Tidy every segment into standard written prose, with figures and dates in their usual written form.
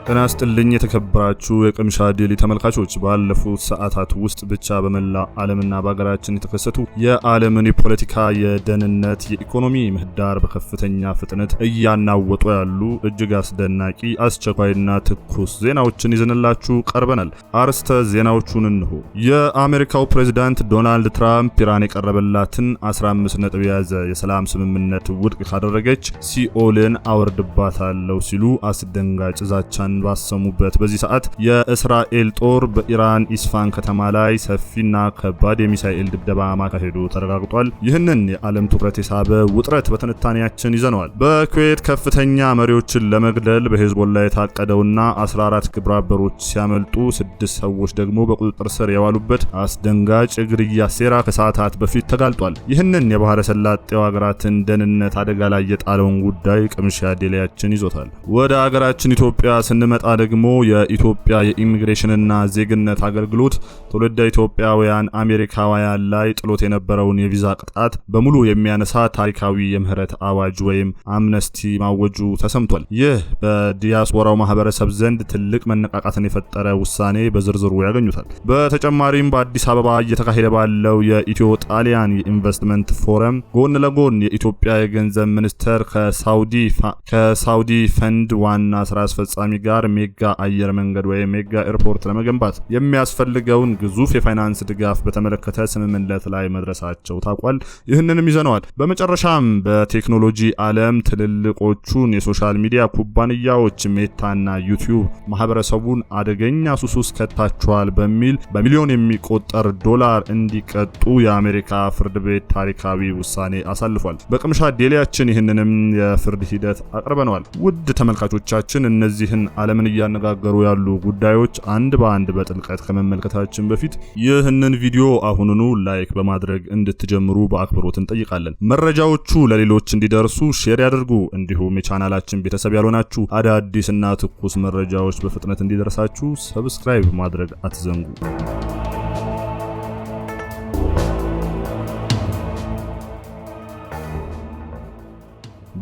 ጤና ይስጥልኝ የተከበራችሁ የቅምሻ ዴሊ ተመልካቾች፣ ባለፉት ሰዓታት ውስጥ ብቻ በመላ ዓለምና በአገራችን የተከሰቱ የዓለምን የፖለቲካ፣ የደህንነት፣ የኢኮኖሚ ምህዳር በከፍተኛ ፍጥነት እያናወጡ ያሉ እጅግ አስደናቂ አስቸኳይና ትኩስ ዜናዎችን ይዘንላችሁ ቀርበናል። አርዕስተ ዜናዎቹን እንሆ። የአሜሪካው ፕሬዝዳንት ዶናልድ ትራምፕ ኢራን የቀረበላትን 15 ነጥብ የያዘ የሰላም ስምምነት ውድቅ ካደረገች ሲኦልን አወርድባታለሁ ሲሉ አስደንጋጭ ዛቻን ባሰሙበት በዚህ ሰዓት የእስራኤል ጦር በኢራን ኢስፋን ከተማ ላይ ሰፊና ከባድ የሚሳኤል ድብደባ ማካሄዱ ተረጋግጧል። ይህንን የዓለም ትኩረት የሳበ ውጥረት በትንታኔያችን ይዘነዋል። በኩዌት ከፍተኛ መሪዎችን ለመግደል በሄዝቦላ የታቀደውና 14 ግብረ አበሮች ሲያመልጡ 6 ሰዎች ደግሞ በቁጥጥር ስር የዋሉበት አስደንጋጭ የግድያ ሴራ ከሰዓታት በፊት ተጋልጧል። ይህንን የባህረ ሰላጤው ሀገራትን ደህንነት አደጋ ላይ የጣለውን ጉዳይ ቅምሻ ዴሊያችን ይዞታል። ወደ ሀገራችን ኢትዮጵያ ስንመጣ ደግሞ የኢትዮጵያ የኢሚግሬሽንና ዜግነት አገልግሎት ትውልደ ኢትዮጵያውያን አሜሪካውያን ላይ ጥሎት የነበረውን የቪዛ ቅጣት በሙሉ የሚያነሳ ታሪካዊ የምህረት አዋጅ ወይም አምነስቲ ማወጁ ተሰምቷል። ይህ በዲያስፖራው ማህበረሰብ ዘንድ ትልቅ መነቃቃትን የፈጠረ ውሳኔ በዝርዝሩ ያገኙታል። በተጨማሪም በአዲስ አበባ እየተካሄደ ባለው የኢትዮ ጣሊያን የኢንቨስትመንት ፎረም ጎን ለጎን የኢትዮጵያ የገንዘብ ሚኒስቴር ከሳውዲ ፈንድ ዋና ስራ አስፈጻሚ ጋር ሜጋ አየር መንገድ ወይም ሜጋ ኤርፖርት ለመገንባት የሚያስፈልገውን ግዙፍ የፋይናንስ ድጋፍ በተመለከተ ስምምነት ላይ መድረሳቸው ታውቋል። ይህንንም ይዘነዋል። በመጨረሻም በቴክኖሎጂ ዓለም ትልልቆቹን የሶሻል ሚዲያ ኩባንያዎች ሜታና ዩቲዩብ ማህበረሰቡን አደገኛ ሱስ ውስጥ ከታቸዋል በሚል በሚሊዮን የሚቆጠር ዶላር እንዲቀጡ የአሜሪካ ፍርድ ቤት ታሪካዊ ውሳኔ አሳልፏል። በቅምሻ ዴሊያችን ይህንንም የፍርድ ሂደት አቅርበነዋል። ውድ ተመልካቾቻችን እነዚህን ዓለምን እያነጋገሩ ያሉ ጉዳዮች አንድ በአንድ በጥልቀት ከመመልከታችን በፊት ይህንን ቪዲዮ አሁኑኑ ላይክ በማድረግ እንድትጀምሩ በአክብሮት እንጠይቃለን። መረጃዎቹ ለሌሎች እንዲደርሱ ሼር ያድርጉ። እንዲሁም የቻናላችን ቤተሰብ ያልሆናችሁ አዳዲስና ትኩስ መረጃዎች በፍጥነት እንዲደርሳችሁ ሰብስክራይብ ማድረግ አትዘንጉ።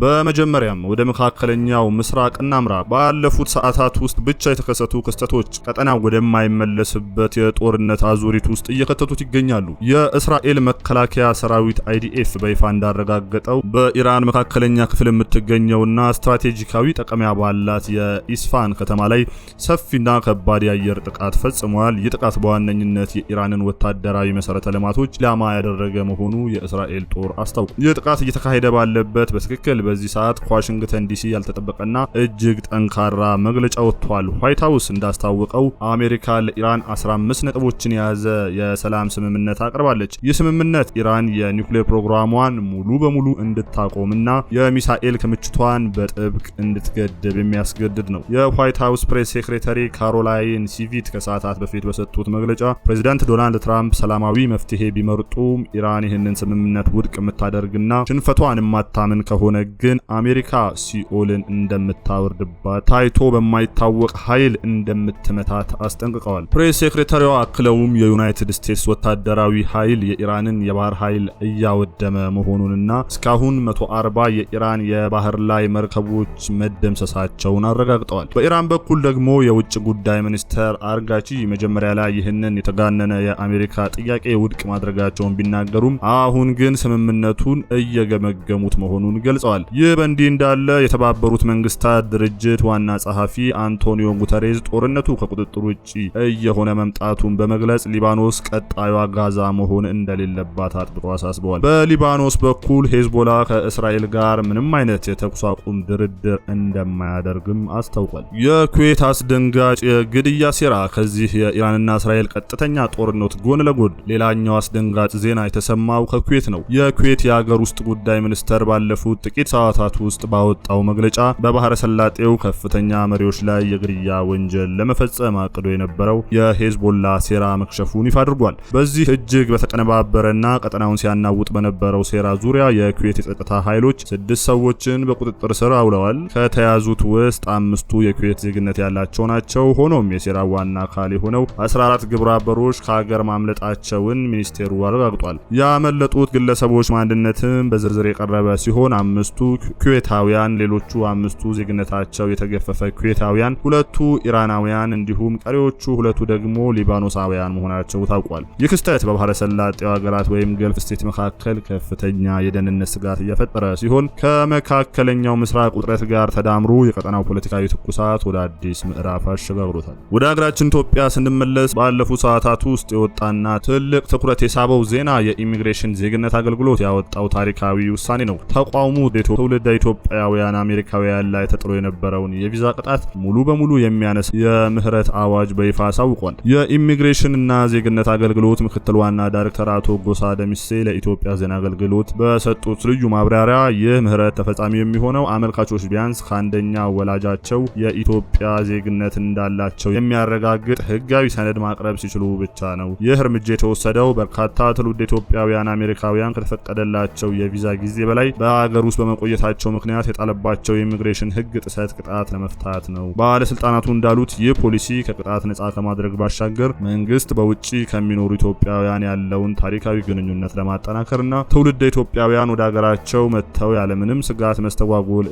በመጀመሪያም ወደ መካከለኛው ምስራቅ እናምራ። ባለፉት ሰዓታት ውስጥ ብቻ የተከሰቱ ክስተቶች ቀጠናው ወደማይመለስበት የጦርነት አዙሪት ውስጥ እየከተቱት ይገኛሉ። የእስራኤል መከላከያ ሰራዊት IDF በይፋ እንዳረጋገጠው በኢራን መካከለኛ ክፍል የምትገኘውና ስትራቴጂካዊ ጠቀሚያ ባላት የኢስፋን ከተማ ላይ ሰፊና ከባድ የአየር ጥቃት ፈጽሟል። ይህ ጥቃት በዋነኝነት የኢራንን ወታደራዊ መሰረተ ልማቶች ኢላማ ያደረገ መሆኑ የእስራኤል ጦር አስታውቋል። ይህ ጥቃት እየተካሄደ ባለበት በትክክል በዚህ ሰዓት ከዋሽንግተን ዲሲ ያልተጠበቀና እጅግ ጠንካራ መግለጫ ወጥቷል። ዋይት ሃውስ እንዳስታወቀው አሜሪካ ለኢራን 15 ነጥቦችን የያዘ የሰላም ስምምነት አቅርባለች። ይህ ስምምነት ኢራን የኒውክሌር ፕሮግራሟን ሙሉ በሙሉ እንድታቆምና የሚሳኤል ክምችቷን በጥብቅ እንድትገድብ የሚያስገድድ ነው። የዋይት ሃውስ ፕሬስ ሴክሬታሪ ካሮላይን ሲቪት ከሰዓታት በፊት በሰጡት መግለጫ ፕሬዝዳንት ዶናልድ ትራምፕ ሰላማዊ መፍትሄ ቢመርጡም ኢራን ይህንን ስምምነት ውድቅ የምታደርግና ሽንፈቷን የማታምን ከሆነ ግን አሜሪካ ሲኦልን እንደምታወርድባት ታይቶ በማይታወቅ ኃይል እንደምትመታት አስጠንቅቀዋል። ፕሬስ ሴክሬታሪዋ አክለውም የዩናይትድ ስቴትስ ወታደራዊ ኃይል የኢራንን የባህር ኃይል እያወደመ መሆኑንና እስካሁን 140 የኢራን የባህር ላይ መርከቦች መደምሰሳቸውን አረጋግጠዋል። በኢራን በኩል ደግሞ የውጭ ጉዳይ ሚኒስትር አርጋቺ መጀመሪያ ላይ ይህንን የተጋነነ የአሜሪካ ጥያቄ ውድቅ ማድረጋቸውን ቢናገሩም አሁን ግን ስምምነቱን እየገመገሙት መሆኑን ገልጸዋል። ይህ በእንዲህ እንዳለ የተባበሩት መንግስታት ድርጅት ዋና ጸሐፊ አንቶኒዮ ጉተሬዝ ጦርነቱ ከቁጥጥር ውጪ እየሆነ መምጣቱን በመግለጽ ሊባኖስ ቀጣዩዋ ጋዛ መሆን እንደሌለባት አጥብቀው አሳስበዋል። በሊባኖስ በኩል ሄዝቦላ ከእስራኤል ጋር ምንም አይነት የተኩስ አቁም ድርድር እንደማያደርግም አስታውቋል። የኩዌት አስደንጋጭ የግድያ ሴራ። ከዚህ የኢራንና እስራኤል ቀጥተኛ ጦርነት ጎን ለጎን ሌላኛው አስደንጋጭ ዜና የተሰማው ከኩዌት ነው። የኩዌት የሀገር ውስጥ ጉዳይ ሚኒስቴር ባለፉት ጥቂት ሰዓታት ውስጥ ባወጣው መግለጫ በባህረ ሰላጤው ከፍተኛ መሪዎች ላይ የግድያ ወንጀል ለመፈጸም አቅዶ የነበረው የሄዝቦላ ሴራ መክሸፉን ይፋ አድርጓል። በዚህ እጅግ በተቀነባበረና ቀጠናውን ሲያናውጥ በነበረው ሴራ ዙሪያ የኩዌት የጸጥታ ኃይሎች 6 ሰዎችን በቁጥጥር ስር አውለዋል። ከተያዙት ውስጥ 5ቱ የኩዌት ዜግነት ያላቸው ናቸው። ሆኖም የሴራ ዋና አካል የሆነው 14 ግብረ አበሮች ከሀገር ማምለጣቸውን ሚኒስቴሩ አረጋግጧል። ያመለጡት ግለሰቦች ማንነትም በዝርዝር የቀረበ ሲሆን 5ቱ ኩዌታውያን፣ ሌሎቹ 5ቱ ዜግነታቸው የተገፈፈ ኩዌታውያን፣ 2ቱ ኢራናውያን እንዲሁም ቀሪዎቹ 2ቱ ደግሞ ሊባኖሳውያን መሆናቸው ታውቋል። ይህ ክስተት በባህረ ሰላጤው ሀገራት ወይም ገልፍ ስቴት መካከል ከፍተኛ የደህንነት ስጋት እየፈጠረ ሲሆን ከመካከለኛው ምስራቅ ውጥረት ጋር ተዳምሮ የቀጠናው ፖለቲካዊ ትኩሳት ወደ አዲስ ምዕራፍ አሸጋግሮታል። ወደ ሀገራችን ኢትዮጵያ ስንመለስ ባለፉት ሰዓታት ውስጥ የወጣና ትልቅ ትኩረት የሳበው ዜና የኢሚግሬሽን ዜግነት አገልግሎት ያወጣው ታሪካዊ ውሳኔ ነው። ተቋሙ ትውልደ ኢትዮጵያውያን አሜሪካውያን ላይ ተጥሎ የነበረውን የቪዛ ቅጣት ሙሉ በሙሉ የሚያነሳ የምህረት አዋጅ በይፋ አሳውቋል። የኢሚግሬሽንና ዜግነት አገልግሎት ምክትል ዋና ዳይሬክተር አቶ ጎሳ ደሚሴ ለኢትዮጵያ ዜና አገልግሎት በሰጡት ልዩ ማብራሪያ ይህ ምህረት ተፈጻሚ የሚሆነው አመልካቾች ቢያንስ ከአንደኛ ወላጃቸው የኢትዮጵያ ዜግነት እንዳላቸው የሚያረጋግጥ ህጋዊ ሰነድ ማቅረብ ሲችሉ ብቻ ነው። ይህ እርምጃ የተወሰደው በርካታ ትውልደ ኢትዮጵያውያን አሜሪካውያን ከተፈቀደላቸው የቪዛ ጊዜ በላይ በአገር ውስጥ በመቆየታቸው ምክንያት የጣለባቸው የኢሚግሬሽን ህግ ጥሰት ቅጣት ለመፍታት ነው። ባለስልጣናቱ እንዳሉት ይህ ፖሊሲ ከቅጣት ነጻ ከማድረግ ባሻገር መንግስት በውጪ ከሚኖሩ ኢትዮጵያውያን ያለውን ታሪካዊ ግንኙነት ለማጠናከርና ትውልደ ኢትዮጵያውያን ወደ ሀገራቸው መጥተው ያለምንም ስጋት መስተጓጎል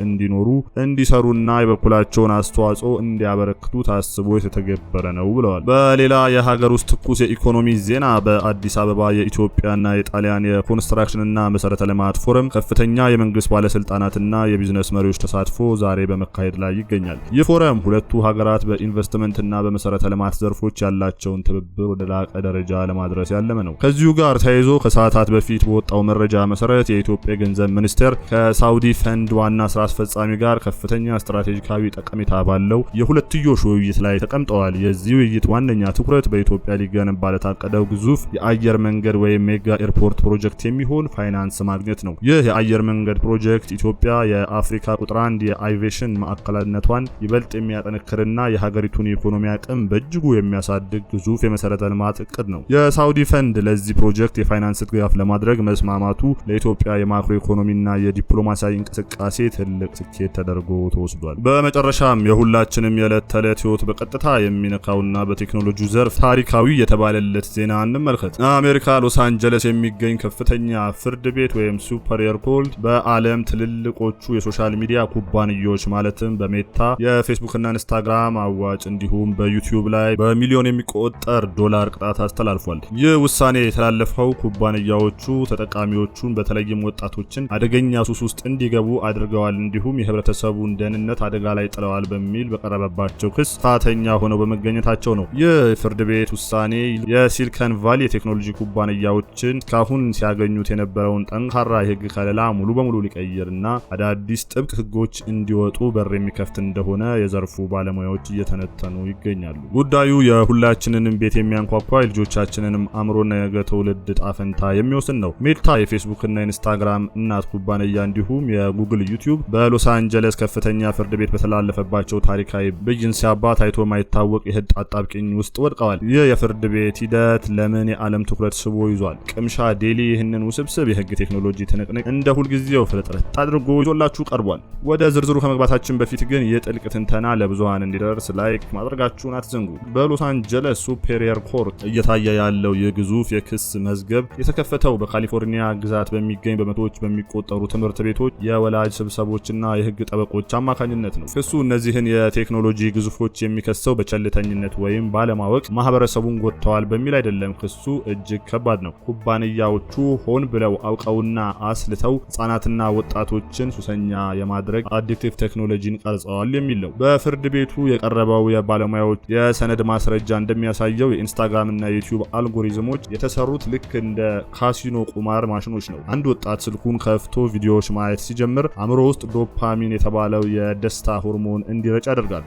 እንዲሰሩና የበኩላቸውን አስተዋጽኦ እንዲያበረክቱ ታስቦ የተተገበረ ነው ብለዋል። በሌላ የሀገር ውስጥ ትኩስ የኢኮኖሚ ዜና በአዲስ አበባ የኢትዮጵያና የጣሊያን የኮንስትራክሽንና መሰረተ ልማት ፎረም ከፍተኛ የመንግስት ባለስልጣናትና የቢዝነስ መሪዎች ተሳትፎ ዛሬ በመካሄድ ላይ ይገኛል። ይህ ፎረም ሁለቱ ሀገራት በኢንቨስትመንትና በመሰረተ ልማት ዘርፎች ያላቸውን ትብብር ወደ ላቀ ደረጃ ለማድረስ ያለመ ነው። ከዚሁ ጋር ተያይዞ ከሰዓታት በፊት በወጣው መረጃ መሰረት የኢትዮጵያ ገንዘብ ሚኒስቴር ከሳውዲ ፈንድ ዋና ስራ አስፈጻሚ ጋር ከፍተኛ ስትራቴጂካዊ ጠቀሜታ ባለው የሁለትዮሽ ውይይት ላይ ተቀምጠዋል። የዚህ ውይይት ዋነኛ ትኩረት በኢትዮጵያ ሊገነባ ለታቀደው ግዙፍ የአየር መንገድ ወይም ሜጋ ኤርፖርት ፕሮጀክት የሚሆን ፋይናንስ ማግኘት ነው። ይህ የአየር መንገድ ፕሮጀክት ኢትዮጵያ የአፍሪካ ቁጥር 1 የአቪዬሽን ማዕከልነቷን ይበልጥ የሚያጠነክርና የሀገሪቱን የኢኮኖሚ አቅም በእጅጉ የሚያሳድግ ግዙፍ የመሰረተ ልማት እቅድ ነው። የሳውዲ ፈንድ ለዚህ ፕሮጀክት የፋይናንስ ድጋፍ ለማድረግ መስማማቱ ለኢትዮጵያ የማክሮ ኢኮኖሚና የዲፕሎማሲያዊ እንቅስቃሴ ትልቅ ስኬት ተደርጎ ተወስዷል። በመጨረሻም የሁላችንም የዕለት ተዕለት ህይወት በቀጥታ የሚነካውና በቴክኖሎጂው ዘርፍ ታሪካዊ የተባለለት ዜና እንመልከት። አሜሪካ ሎስ አንጀለስ የሚገኝ ከፍተኛ ፍርድ ቤት ወይም ሱፐሪየር ኮርት በዓለም ትልልቆቹ የሶሻል ሚዲያ ኩባንያዎች ማለትም በሜታ፣ የፌስቡክና ኢንስታግራም አዋጭ እንዲሁም በዩቲዩብ ላይ በሚሊዮን የሚቆጠር ዶላር ቅጣት አስተላልፏል። ይህ ውሳኔ የተላለፈው ኩባንያዎቹ ተጠቃሚዎቹን በተለይም ወጣቶችን አደገኛ ሱስ ውስጥ እንዲገቡ አድርገዋል እንዲሁም የህብረተሰቡን ደህንነት አደጋ ላይ ጥለዋል በሚል በቀረበባቸው ክስ ጥፋተኛ ሆነው በመገኘታቸው ነው። ይህ ፍርድ ቤት ውሳኔ የሲሊከን ቫሊ የቴክኖሎጂ ኩባንያዎችን እስካሁን ሲያገኙት የነበረውን ጠንካራ የህግ ከለላ ሙሉ በሙሉ ሊቀይርና አዳዲስ ጥብቅ ህጎች እንዲወጡ በር የሚከፍት እንደሆነ የዘርፉ ባለሙያዎች እየተነተኑ ይገኛሉ። ጉዳዩ የሁላችንንም ቤት የሚያንኳኳ የልጆቻችንንም አእምሮና የነገ ትውልድ ጣፈንታ የሚወስን ነው። ሜታ የፌስቡክና ኢንስታግራም እናት ኩባንያ እንዲሁም የጉግል ዩቲዩብ በሎስ አንጀለስ ከፍተኛ ፍርድ ቤት በተላለፈባቸው ታሪካዊ ብይን ሲያባ ታይቶ ማይታወቅ የህግ አጣብቂኝ ውስጥ ወድቀዋል። ይህ የፍርድ ቤት ሂደት ለምን የዓለም ትኩረት ስቦ ይዟል? ቅምሻ ዴሊ ይህንን ውስብስብ የህግ ቴክኖሎጂ ትንቅንቅ እንደ ሁልጊዜው ፍጥረት አድርጎ ይዞላችሁ ቀርቧል። ወደ ዝርዝሩ ከመግባታችን በፊት ግን የጥልቅ ትንተና ለብዙሃን እንዲደርስ ላይክ ማድረጋችሁን አትዘንጉ። በሎስ አንጀለስ ሱፔሪየር ኮርት እየታየ ያለው የግዙፍ የክስ መዝገብ የተከፈተው በካሊፎርኒያ ግዛት በሚገኝ በመቶዎች በሚቆጠሩ ትምህርት ቤቶች የወላጅ ስብሰቦችና የህግ ጠበቆች አማካኝነት ነው። ክሱ እነዚህን የቴክኖሎጂ ግዙፎች የሚከሰው በቸልተኝነት ወይም ባለማወቅ ማህበረሰቡን ጎድተዋል በሚል አይደለም። ክሱ እጅግ ከባድ ነው። ኩባንያዎቹ ሆን ብለው አውቀውና አስልተው ህጻናትና ወጣቶችን ሱሰኛ የማድረግ አዲክቲቭ ቴክኖሎጂን ቀርጸዋል የሚል ነው። በፍርድ ቤቱ የቀረበው የባለሙያዎች የሰነድ ማስረጃ እንደሚያሳየው የኢንስታግራም እና የዩቲዩብ አልጎሪዝሞች የተሰሩት ልክ እንደ ካሲኖ ቁማር ማሽኖች ነው። አንድ ወጣት ስልኩን ከፍቶ ቪዲዮዎች ማየት ሲጀምር አእምሮ ውስጥ ዶፓሚን የተባለው የደስታ ሆርሞን እንዲረጭ ያደርጋል።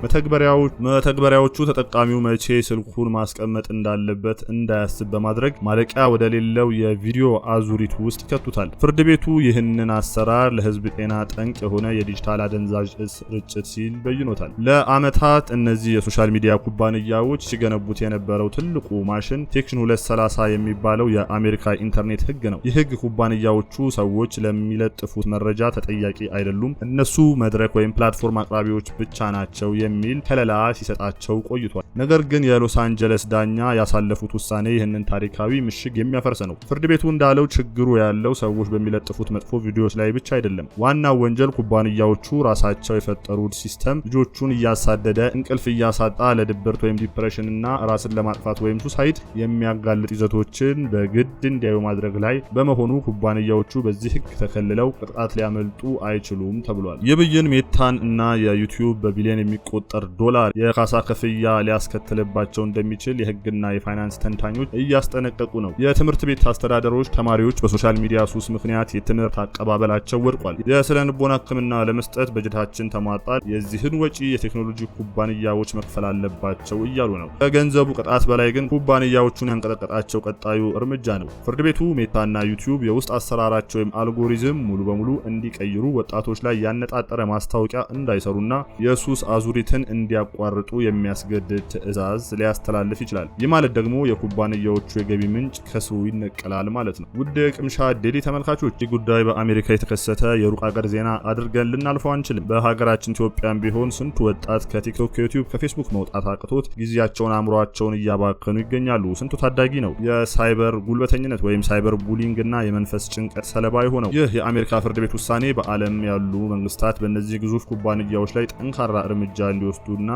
መተግበሪያዎቹ ተጠቃሚው መቼ ስልኩን ማስቀመጥ እንዳለበት እንዳያስብ በማድረግ ማለቂያ ወደ ሌለው የቪዲዮ አዙሪት ውስጥ ይከቱታል። ፍርድ ቤቱ ይህንን አሰራር ለህዝብ ጤና ጠንቅ የሆነ የዲጂታል አደንዛዥ እጽ ርጭት ሲል በይኖታል። ለአመታት እነዚህ የሶሻል ሚዲያ ኩባንያዎች ሲገነቡት የነበረው ትልቁ ማሽን ሴክሽን 230 የሚባለው የአሜሪካ ኢንተርኔት ህግ ነው። ይህ ህግ ኩባንያዎቹ ሰዎች ለሚለጥፉት መረጃ ተጠያቂ አይደሉም፣ እነሱ መድረክ ወይም ፕላትፎርም አቅራቢዎች ብቻ ናቸው የሚል ከለላ ሲሰጣቸው ቆይቷል። ነገር ግን የሎስ አንጀለስ ዳኛ ያሳለፉት ውሳኔ ይህንን ታሪካዊ ምሽግ የሚያፈርስ ነው። ፍርድ ቤቱ እንዳለው ችግሩ ያለው ሰዎች በሚለጥፉት መጥፎ ቪዲዮዎች ላይ ብቻ አይደለም። አይደለም። ዋናው ወንጀል ኩባንያዎቹ ራሳቸው የፈጠሩት ሲስተም ልጆቹን እያሳደደ እንቅልፍ እያሳጣ ለድብርት ወይም ዲፕሬሽን እና ራስን ለማጥፋት ወይም ሱሳይድ የሚያጋልጥ ይዘቶችን በግድ እንዲያዩ ማድረግ ላይ በመሆኑ ኩባንያዎቹ በዚህ ህግ ተከልለው ቅጣት ሊያመልጡ አይችሉም ተብሏል። የብይን ሜታን እና የዩቲዩብ በቢሊዮን የሚቆጠር ዶላር የካሳ ክፍያ ሊያስከትልባቸው እንደሚችል የህግና የፋይናንስ ተንታኞች እያስጠነቀቁ ነው። የትምህርት ቤት አስተዳደሮች ተማሪዎች በሶሻል ሚዲያ ሱስ ምክንያት የትምህርት አቀባበላቸው ወድቋል፣ የስነ ልቦና ህክምና ለመስጠት በጀታችን ተሟጣል፣ የዚህን ወጪ የቴክኖሎጂ ኩባንያዎች መክፈል አለባቸው እያሉ ነው። ከገንዘቡ ቅጣት በላይ ግን ኩባንያዎቹን ያንቀጠቀጣቸው ቀጣዩ እርምጃ ነው። ፍርድ ቤቱ ሜታና ዩቲዩብ የውስጥ አሰራራቸው ወይም አልጎሪዝም ሙሉ በሙሉ እንዲቀይሩ፣ ወጣቶች ላይ ያነጣጠረ ማስታወቂያ እንዳይሰሩና የሱስ አዙሪትን እንዲያቋርጡ የሚያስገድድ ትዕዛዝ ሊያስተላልፍ ይችላል። ይህ ማለት ደግሞ የኩባንያዎቹ የገቢ ምንጭ ከስሩ ይነቀላል ማለት ነው። ውድ ቅምሻ ዴሊ ተመልካቾች፣ ይህ ጉዳይ በአሜሪካ የተከሰተ የሩቅ ሀገር ዜና አድርገን ልናልፈው አንችልም። በሀገራችን ኢትዮጵያም ቢሆን ስንቱ ወጣት ከቲክቶክ፣ ከዩቲዩብ፣ ከፌስቡክ መውጣት አቅቶት ጊዜያቸውን አእምሯቸውን እያባከኑ ይገኛሉ። ስንቱ ታዳጊ ነው የሳይበር ጉልበተኝነት ወይም ሳይበር ቡሊንግ እና የመንፈስ ጭንቀት ሰለባ የሆነው። ይህ የአሜሪካ ፍርድ ቤት ውሳኔ በዓለም ያሉ መንግስታት በእነዚህ ግዙፍ ኩባንያዎች ላይ ጠንካራ እርምጃ እንዲወስዱና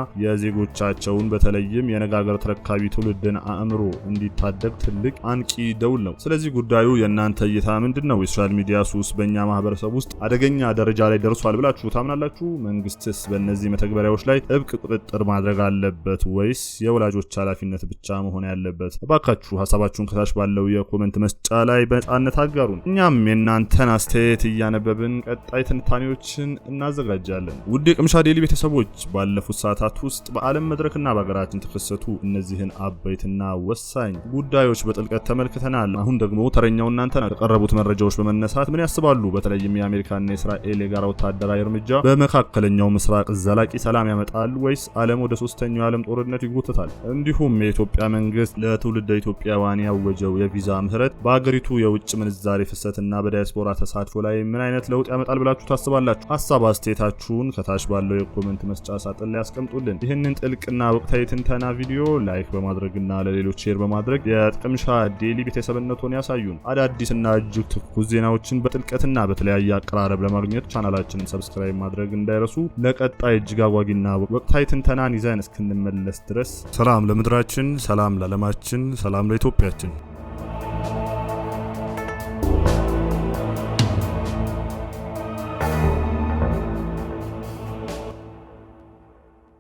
የዜጎቻቸውን በተለይም የነገ ሀገር ተረካቢ ትውልድን አእምሮ እንዲታደግ ትልቅ አንቂ ደውል ነው። ስለዚህ ጉዳዩ የእናንተ እይታ ምንድነው? የሶሻል ሚዲያ ሱስ በእኛ ማህበረሰብ ውስጥ አደገኛ ደረጃ ላይ ደርሷል ብላችሁ ታምናላችሁ? መንግስትስ በእነዚህ መተግበሪያዎች ላይ ጥብቅ ቁጥጥር ማድረግ አለበት ወይስ የወላጆች ኃላፊነት ብቻ መሆን ያለበት? እባካችሁ ሀሳባችሁን ከታች ባለው የኮሜንት መስጫ ላይ በነጻነት አጋሩን። እኛም የእናንተን አስተያየት እያነበብን ቀጣይ ትንታኔዎችን እናዘጋጃለን። ውድ የቅምሻ ዴሊ ቤተሰቦች፣ ባለፉት ሰዓታት ውስጥ በዓለም መድረክና በሀገራችን ተከሰቱ እነዚህን አበይትና ወሳኝ ጉዳዮች በጥልቀት ተመልክተናል። አሁን ደግሞ ተረኛው እናንተ ናችሁ። ከቀረቡት መረጃዎች በመነሳት ምን ያስባሉ? በተለይም የአሜሪካና የእስራኤል የጋራ ወታደራዊ እርምጃ በመካከለኛው ምስራቅ ዘላቂ ሰላም ያመጣል ወይስ ዓለም ወደ ሶስተኛው የዓለም ጦርነት ይጎተታል? እንዲሁም የኢትዮጵያ መንግስት ለትውልደ ኢትዮጵያውያን ያወጀው የቪዛ ምህረት በአገሪቱ የውጭ ምንዛሬ ፍሰትና በዲያስፖራ ተሳትፎ ላይ ምን አይነት ለውጥ ያመጣል ብላችሁ ታስባላችሁ? ሀሳብ አስተያየታችሁን ከታች ባለው የኮሜንት መስጫ ሳጥን ላይ ያስቀምጡልን። ይህንን ጥልቅና ወቅታዊ ትንተና ቪዲዮ ላይክ በማድረግና ለሌሎች ሼር በማድረግ የቅምሻ ዴሊ ቤተሰብነቱን ያሳዩን። አዳዲስና እጅግ ትኩስ ዜናዎችን በጥልቀትና በተለያየ አቀራረብ ለማግኘት ቻናላችንን ሰብስክራይብ ማድረግ እንዳይረሱ። ለቀጣይ እጅግ አጓጊና ወቅታዊ ትንተናን ይዘን እስክንመለስ ድረስ ሰላም ለምድራችን፣ ሰላም ለዓለማችን፣ ሰላም ለኢትዮጵያችን።